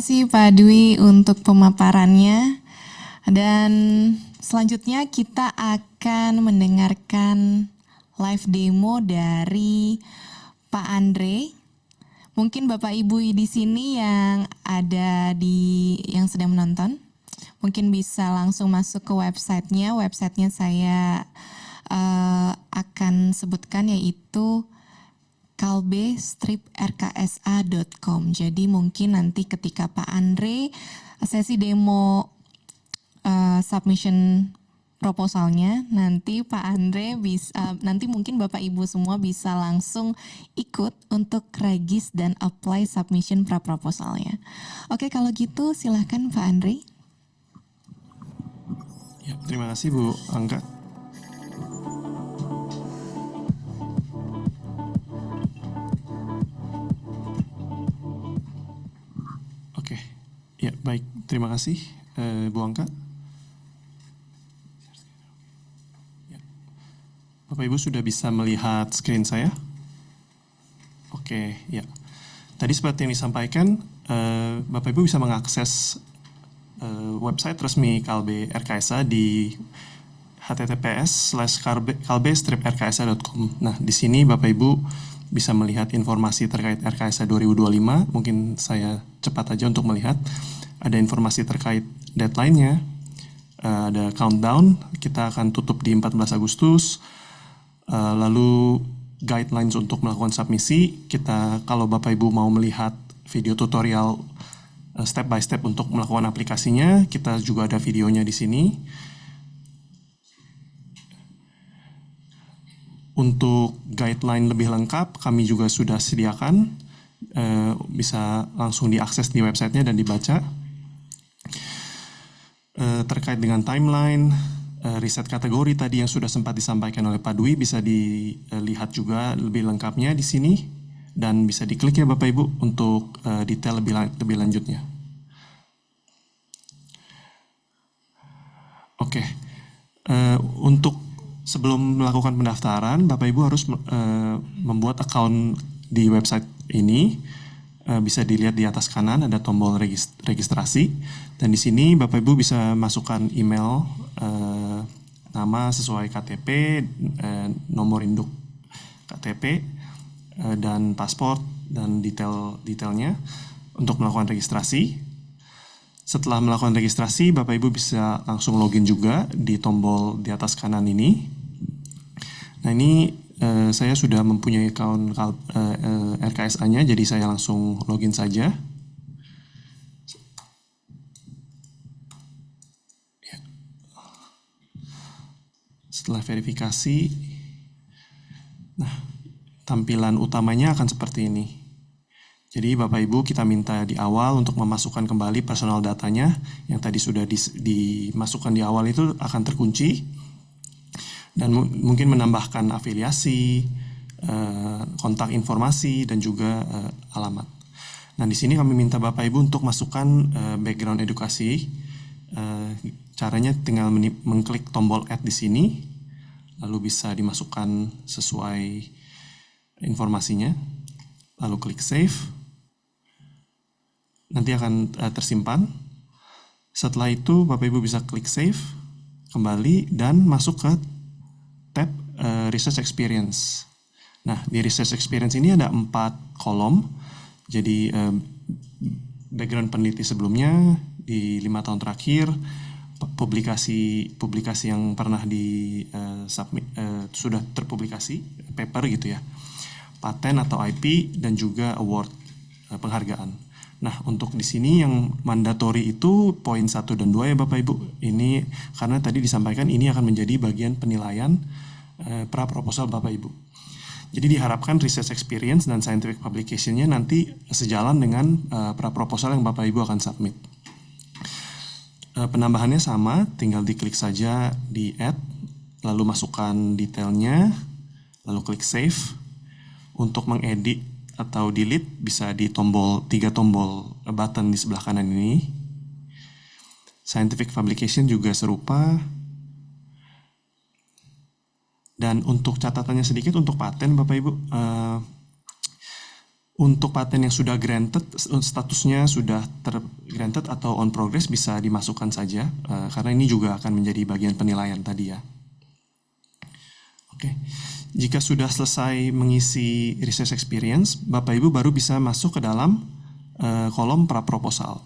kasih Pak Dwi untuk pemaparannya. Dan selanjutnya kita akan mendengarkan live demo dari Pak Andre. Mungkin Bapak Ibu di sini yang yang sedang menonton, mungkin bisa langsung masuk ke websitenya. Websitenya saya akan sebutkan, yaitu kalbe-rksa.com. Jadi mungkin nanti ketika Pak Andre sesi demo submission proposalnya, nanti Pak Andre nanti mungkin Bapak Ibu semua bisa langsung ikut untuk regis dan apply submission pra-proposalnya. Oke, kalau gitu silahkan Pak Andre. Ya, terima kasih Bu Angga. Oke, ya baik, terima kasih Bu Angga. Bapak Ibu sudah bisa melihat screen saya? Oke, ya. Tadi seperti yang disampaikan, Bapak Ibu bisa mengakses website resmi Kalbe RKSA di https://kalbe-rksa.com. Nah, di sini Bapak Ibu bisa melihat informasi terkait RKSA 2025. Mungkin saya cepat aja untuk melihat. Ada informasi terkait deadline-nya, ada countdown, kita akan tutup di 14 Agustus. Lalu guidelines untuk melakukan submisi, kalau Bapak Ibu mau melihat video tutorial step by step untuk melakukan aplikasinya, kita juga ada videonya di sini. Untuk guideline lebih lengkap, kami juga sudah sediakan, bisa langsung diakses di websitenya dan dibaca. Terkait dengan timeline, riset kategori tadi yang sudah sempat disampaikan oleh Pak Dwi bisa dilihat juga lebih lengkapnya di sini, dan bisa diklik ya Bapak Ibu untuk detail lebih lanjutnya. Oke, untuk sebelum melakukan pendaftaran, Bapak Ibu harus membuat account di website ini. Bisa dilihat di atas kanan ada tombol registrasi, dan di sini Bapak Ibu bisa masukkan email, nama sesuai KTP, nomor induk KTP, dan paspor, dan detailnya untuk melakukan registrasi. Setelah melakukan registrasi, Bapak Ibu bisa langsung login juga di tombol di atas kanan ini. Nah, ini saya sudah mempunyai account RKSA-nya, jadi saya langsung login saja. Ya. Setelah verifikasi, nah, tampilan utamanya akan seperti ini. Jadi Bapak Ibu kita minta di awal untuk memasukkan kembali personal datanya yang tadi sudah dimasukkan di awal itu akan terkunci. Dan mungkin menambahkan afiliasi, kontak informasi, dan juga alamat. Nah, di sini kami minta Bapak Ibu untuk masukkan background edukasi. Caranya tinggal mengklik tombol add di sini, lalu bisa dimasukkan sesuai informasinya, lalu klik save. Nanti akan tersimpan. Setelah itu Bapak Ibu bisa klik save kembali dan masuk ke tab Research Experience. Nah, di Research Experience ini ada 4 kolom. Jadi background peneliti sebelumnya di 5 tahun terakhir, publikasi yang pernah sudah terpublikasi, paper gitu ya, paten atau IP, dan juga award, penghargaan. Nah, untuk di sini yang mandatory itu poin 1 dan 2 ya Bapak Ibu. Ini karena tadi disampaikan ini akan menjadi bagian penilaian pra-proposal Bapak Ibu. Jadi diharapkan research experience dan scientific publication-nya nanti sejalan dengan pra-proposal yang Bapak Ibu akan submit. Penambahannya sama, tinggal diklik saja di add, lalu masukkan detailnya, lalu klik save. Untuk mengedit atau delete bisa di 3 tombol button di sebelah kanan ini. Scientific publication juga serupa. Dan untuk catatannya sedikit untuk paten Bapak Ibu, Untuk paten yang sudah granted, statusnya sudah granted atau on progress bisa dimasukkan saja, karena ini juga akan menjadi bagian penilaian tadi ya. Oke, jika sudah selesai mengisi research experience, Bapak Ibu baru bisa masuk ke dalam kolom pra-proposal.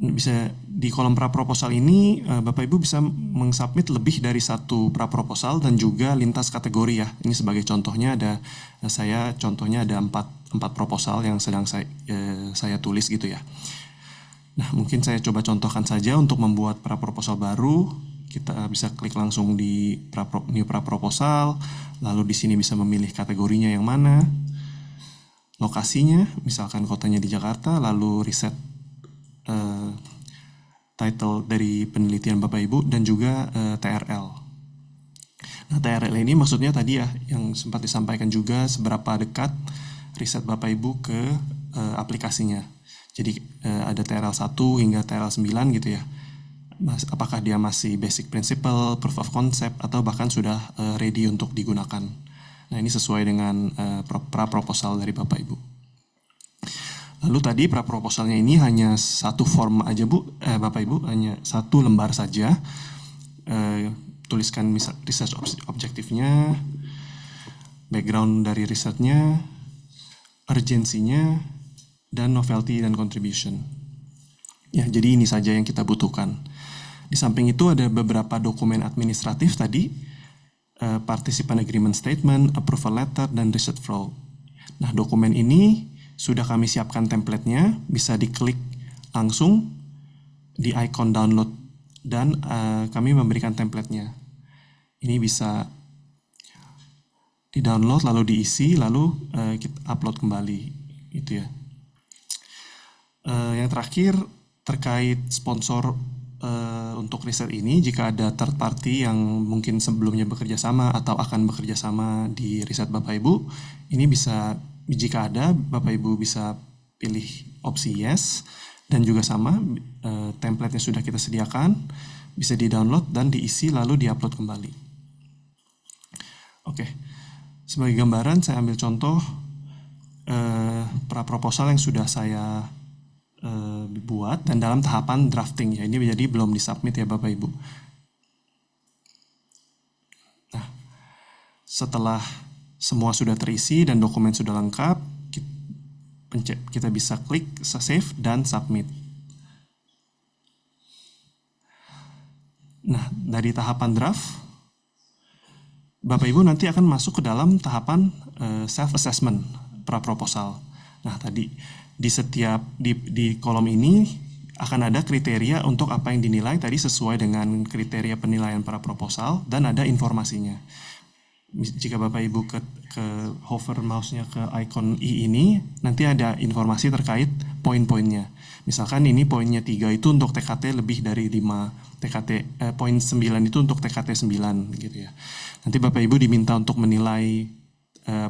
Bisa di kolom pra-proposal ini Bapak Ibu bisa mengsubmit lebih dari satu pra-proposal dan juga lintas kategori ya. Ini sebagai contohnya ada contohnya ada 4 proposal yang sedang saya tulis gitu ya. Nah, mungkin saya coba contohkan saja untuk membuat pra-proposal baru. Kita bisa klik langsung di new pra-proposal, lalu di sini bisa memilih kategorinya yang mana, lokasinya, misalkan kotanya di Jakarta, lalu riset title dari penelitian Bapak Ibu dan juga TRL. Nah, TRL ini maksudnya tadi ya yang sempat disampaikan juga seberapa dekat riset Bapak Ibu ke aplikasinya. Jadi ada TRL 1 hingga TRL 9 gitu ya. Apakah dia masih basic principle, proof of concept atau bahkan sudah ready untuk digunakan. Nah, ini sesuai dengan pra-proposal dari Bapak Ibu. Lalu tadi pra-proposalnya ini hanya satu form aja Bapak Ibu, hanya satu lembar saja. Tuliskan research objektifnya, background dari risetnya, urgensinya, dan novelty dan contribution. Ya, jadi ini saja yang kita butuhkan. Di samping itu ada beberapa dokumen administratif tadi, participant agreement statement, approval letter, dan research flow. Nah, dokumen ini sudah kami siapkan template-nya, bisa diklik langsung di icon download dan kami memberikan template-nya. Ini bisa di-download lalu diisi lalu kita upload kembali gitu ya. Yang terakhir terkait sponsor untuk riset ini, jika ada third party yang mungkin sebelumnya bekerja sama atau akan bekerja sama di riset Bapak Ibu, ini bisa, jika ada, Bapak Ibu bisa pilih opsi yes, dan juga sama, template-nya sudah kita sediakan, bisa di-download dan diisi lalu di-upload kembali. Oke, sebagai gambaran saya ambil contoh pra-proposal yang sudah saya buat dan dalam tahapan drafting ya. Ini jadi belum disubmit ya Bapak Ibu. Nah, setelah semua sudah terisi dan dokumen sudah lengkap, kita bisa klik save dan submit. Nah, dari tahapan draft, Bapak Ibu nanti akan masuk ke dalam tahapan self-assessment pra-proposal. Nah, tadi di kolom ini akan ada kriteria untuk apa yang dinilai tadi sesuai dengan kriteria penilaian pra-proposal dan ada informasinya. Jika Bapak Ibu ke hover mouse-nya ke icon i ini, nanti ada informasi terkait poin-poinnya. Misalkan ini poinnya 3 itu untuk TKT lebih dari 5, poin 9 itu untuk TKT 9 gitu ya. Nanti Bapak Ibu diminta untuk menilai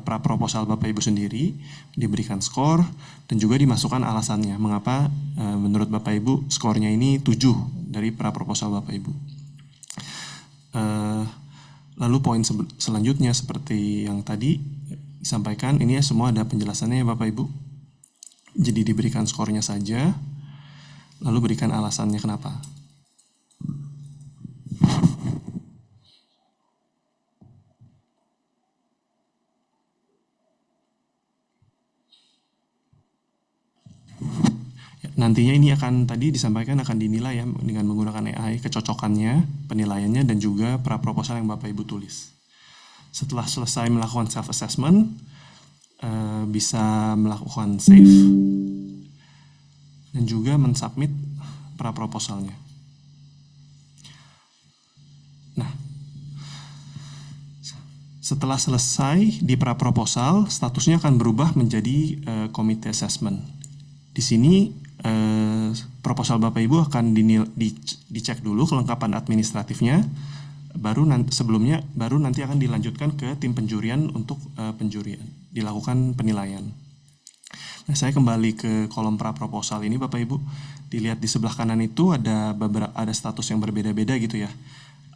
pra-proposal Bapak Ibu sendiri, diberikan skor dan juga dimasukkan alasannya mengapa menurut Bapak Ibu skornya ini 7 dari pra-proposal Bapak Ibu. Lalu poin selanjutnya seperti yang tadi disampaikan, ini ya semua ada penjelasannya ya Bapak Ibu. Jadi diberikan skornya saja, lalu berikan alasannya kenapa. Nantinya ini akan tadi disampaikan akan dinilai ya dengan menggunakan AI, kecocokannya, penilaiannya, dan juga pra-proposal yang Bapak Ibu tulis. Setelah selesai melakukan self-assessment, bisa melakukan save, dan juga mensubmit pra-proposalnya. Nah, setelah selesai di pra-proposal, statusnya akan berubah menjadi committee assessment. Di sini proposal Bapak Ibu akan dicek dulu kelengkapan administratifnya, baru nanti akan dilanjutkan ke tim penjurian untuk penjurian, dilakukan penilaian. Nah, saya kembali ke kolom pra-proposal ini Bapak Ibu, dilihat di sebelah kanan itu ada status yang berbeda-beda gitu ya.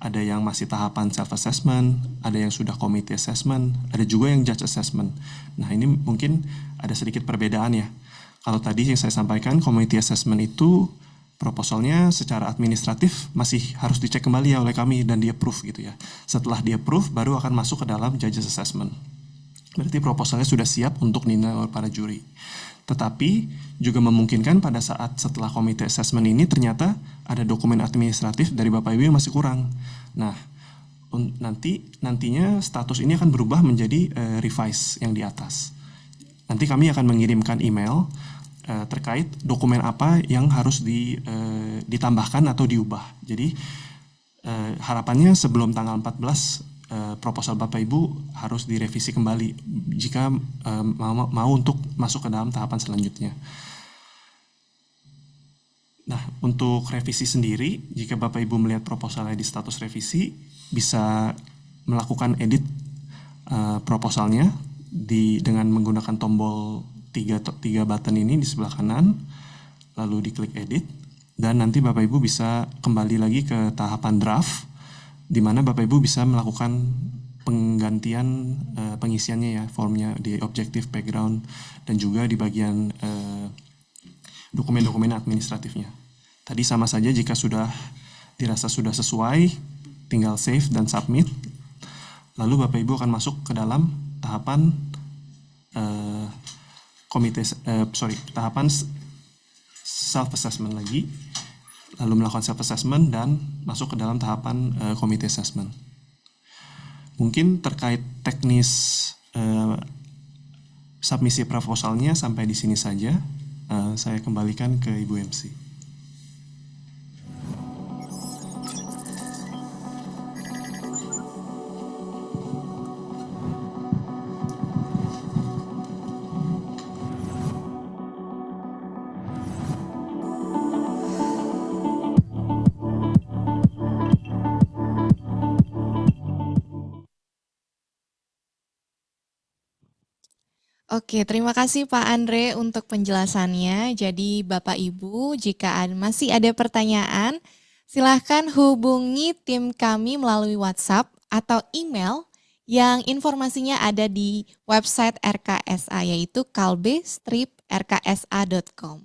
ada yang masih tahapan self-assessment, ada yang sudah committee assessment, ada juga yang judge assessment. Nah ini mungkin ada sedikit perbedaan ya. Kalau tadi yang saya sampaikan, committee assessment itu proposalnya secara administratif masih harus dicek kembali ya oleh kami dan di-approve gitu ya. Setelah di-approve baru akan masuk ke dalam judges assessment. Berarti proposalnya sudah siap untuk dinilai oleh para juri. Tetapi juga memungkinkan pada saat setelah komite assessment ini ternyata ada dokumen administratif dari Bapak Ibu yang masih kurang. Nah, nantinya status ini akan berubah menjadi revise yang di atas. Nanti kami akan mengirimkan email terkait dokumen apa yang harus ditambahkan atau diubah. Jadi harapannya sebelum tanggal 14 proposal Bapak Ibu harus direvisi kembali jika mau untuk masuk ke dalam tahapan selanjutnya. Nah, untuk revisi sendiri, jika Bapak Ibu melihat proposalnya di status revisi, bisa melakukan edit proposalnya dengan menggunakan tombol 3 button ini di sebelah kanan, lalu diklik edit, dan nanti Bapak Ibu bisa kembali lagi ke tahapan draft, di mana Bapak Ibu bisa melakukan penggantian pengisiannya ya, formnya di objective, background, dan juga di bagian dokumen-dokumen administratifnya. Tadi sama saja jika sudah dirasa sudah sesuai, tinggal save dan submit. Lalu Bapak Ibu akan masuk ke dalam tahapan tahapan self-assessment lagi. Lalu melakukan self-assessment dan masuk ke dalam tahapan committee assessment. Mungkin terkait teknis submisi proposalnya sampai di sini saja. Saya kembalikan ke Ibu MC. Oke, terima kasih Pak Andre untuk penjelasannya. Jadi Bapak Ibu, jika masih ada pertanyaan, silahkan hubungi tim kami melalui WhatsApp atau email yang informasinya ada di website RKSA, yaitu kalbe-rksa.com.